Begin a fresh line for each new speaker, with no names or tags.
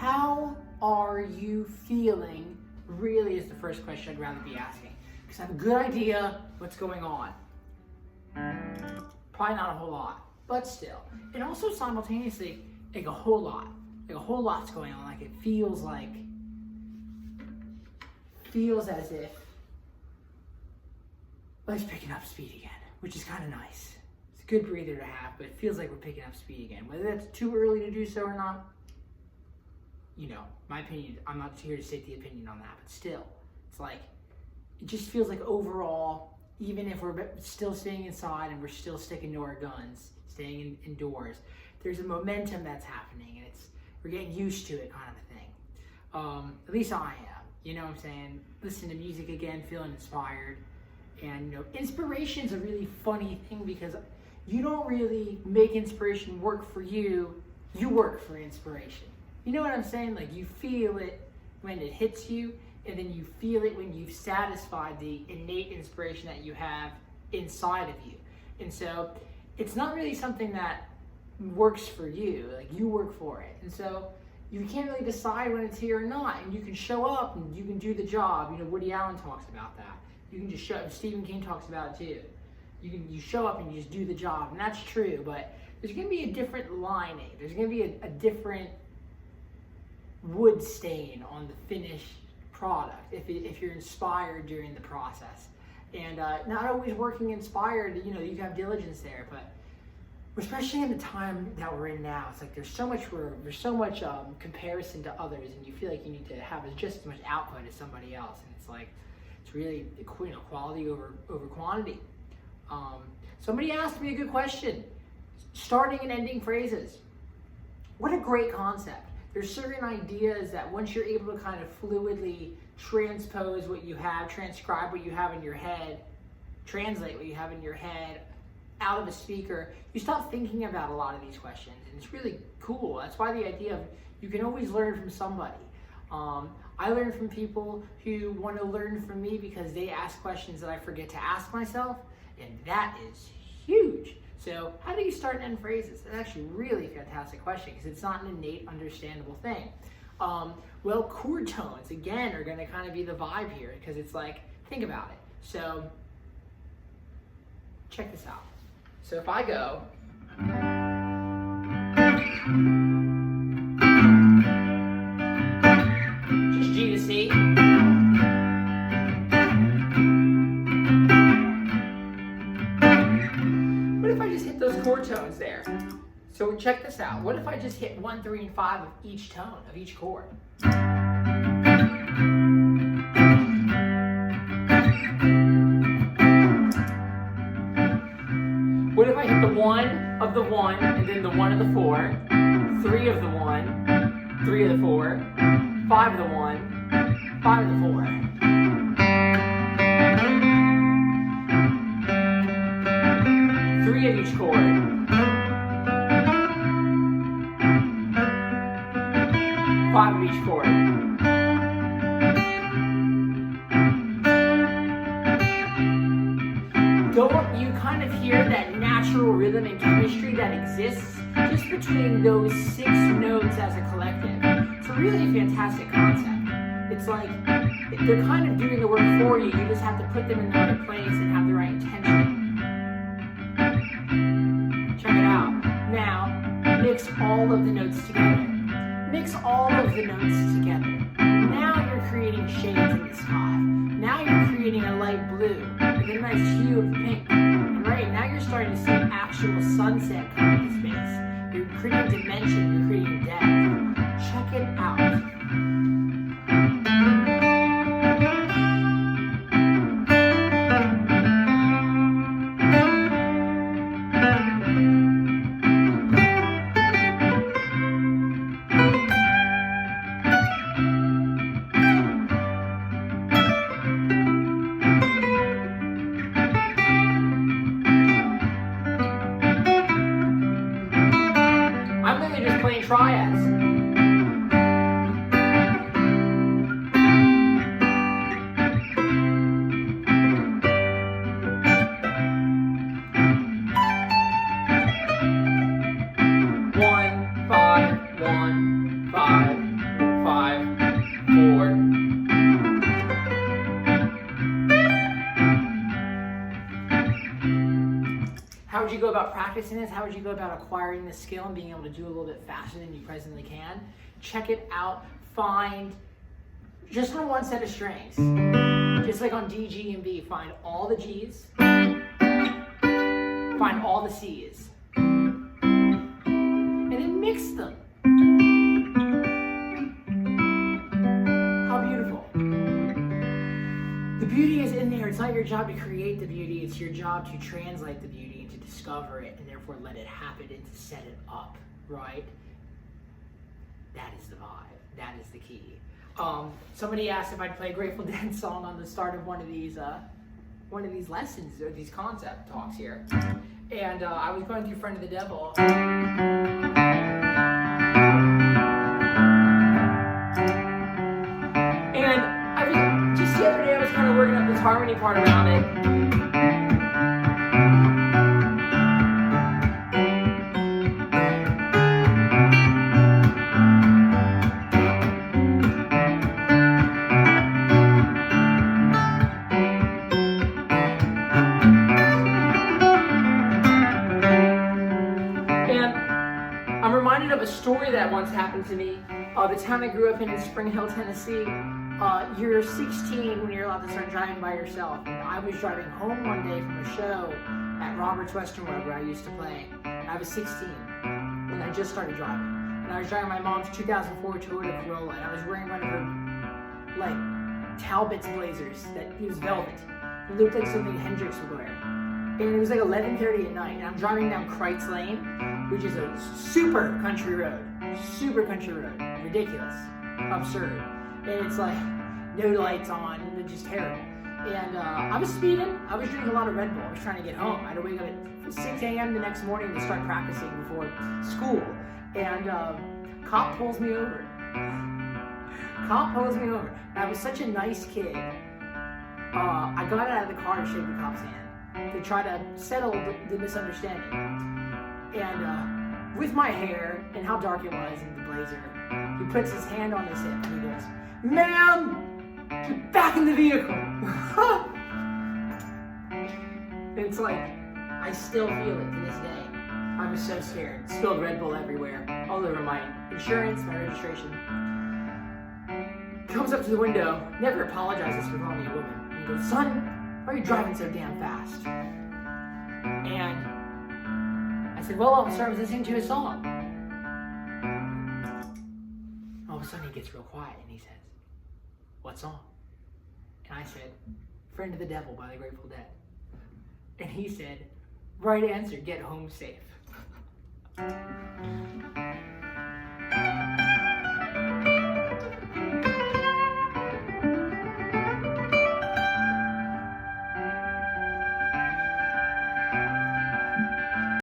how are you feeling really is the first question I'd rather be asking. Because I have a good idea what's going on. Probably not a whole lot, but still. And also simultaneously, like a whole lot. Like a whole lot's going on. Like it feels as if life's picking up speed again, which is kind of nice. It's a good breather to have, but it feels like we're picking up speed again. Whether that's too early to do so or not, you know, my opinion, I'm not here to state the opinion on that, but still, it's like, it just feels like overall, even if we're still staying inside and we're still sticking to our guns, staying indoors, there's a momentum that's happening, and we're getting used to it, kind of a thing. At least I am. You know what I'm saying? Listen to music again, feeling inspired. And, you know, inspiration's a really funny thing because you don't really make inspiration work for you. You work for inspiration. You know what I'm saying? Like, you feel it when it hits you, and then you feel it when you've satisfied the innate inspiration that you have inside of you. And so it's not really something that works for you. Like, you work for it. And so you can't really decide when it's here or not, and you can show up and you can do the job. You know, Woody Allen talks about that. You can just show up. Stephen King talks about it too. You show up and you just do the job, and that's true, but there's going to be a different lining. There's going to be a different wood stain on the finished product if you're inspired during the process. And not always working inspired, you know, you have diligence there, but especially in the time that we're in now, it's like there's so much comparison to others, and you feel like you need to have just as much output as somebody else, and it's like it's really, you know, quality over quantity. Somebody asked me a good question: starting and ending phrases. What a great concept. There's certain ideas that once you're able to kind of fluidly transpose what you have, transcribe what you have in your head, translate what you have in your head out of a speaker, you stop thinking about a lot of these questions, and it's really cool. That's why the idea of you can always learn from somebody. I learn from people who want to learn from me because they ask questions that I forget to ask myself, and that is huge. So how do you start and end phrases? That's actually a really fantastic question because it's not an innate, understandable thing. Well, chord tones, again, are going to kind of be the vibe here because it's like, think about it. So check this out. So if I go, just G to C. What if I just hit those chord tones there? So check this out. What if I just hit 1, 3, and 5 of each tone, of each chord? What if I hit the 1 of the 1, and then the 1 of the 4, 3 of the 1, 3 of the 4, 5 of the 1, 5 of the 4. Three of each chord. 5 of each chord. You kind of hear that natural rhythm and chemistry that exists just between those 6 notes as a collective. It's a really fantastic concept. It's like they're kind of doing the work for you. You just have to put them in the right place and have the right intention. Check it out. Now, mix all of the notes together. Mix all of the notes together. Now you're creating shades in the sky. Now you're creating a light blue with a nice hue of pink. And right now you're starting to see actual sunset come into space. You're creating dimension, you're creating depth. Check it out. Triads. would you go about practicing this? How would you go about acquiring this skill and being able to do a little bit faster than you presently can? Check it out. Find, just on one set of strings, just like on D, G, and B, find all the Gs, find all the Cs, and then mix them. How beautiful. The beauty is in there. It's not your job to create the beauty. It's your job to translate the beauty and to discover it and therefore let it happen and to set it up, right? That is the vibe. That is the key. Somebody asked if I'd play a Grateful Dead song on the start of one of these lessons or these concept talks here. And I was going through Friend of the Devil. And just the other day I was kind of working up this harmony part around it. I'm reminded of a story that once happened to me. The town I grew up in Spring Hill, Tennessee. You're 16 when you're allowed to start driving by yourself. And I was driving home one day from a show at Robert's Western Road where I used to play. And I was 16 and I just started driving. And I was driving my mom's 2004 Toyota Corolla and I was wearing one of her like Talbot's blazers that it was velvet. It looked like something Hendrix would wear. And it was like 11:30 at night and I'm driving down Kreitz Lane, which is a super country road, ridiculous, absurd. And it's like no lights on, and just terrible. And I was speeding, I was drinking a lot of Red Bull, I was trying to get home. I had to wake up at 6 a.m. the next morning to start practicing before school. And cop pulls me over. And I was such a nice kid. I got out of the car to shake the cop's hand to try to settle the misunderstanding. And with my hair and how dark it was in the blazer, he puts his hand on his hip and he goes, "Ma'am, get back in the vehicle." And it's like, I still feel it to this day. I was so scared. Spilled Red Bull everywhere, all over my insurance, my registration. Comes up to the window, never apologizes for calling me a woman. And he goes, "Son, why are you driving so damn fast?" And I said, "Well, officer, I was listening to a song." All of a sudden he gets real quiet and he says, "What song?" And I said, "Friend of the Devil" by the Grateful Dead. And he said, "Right answer, Get Home Safe."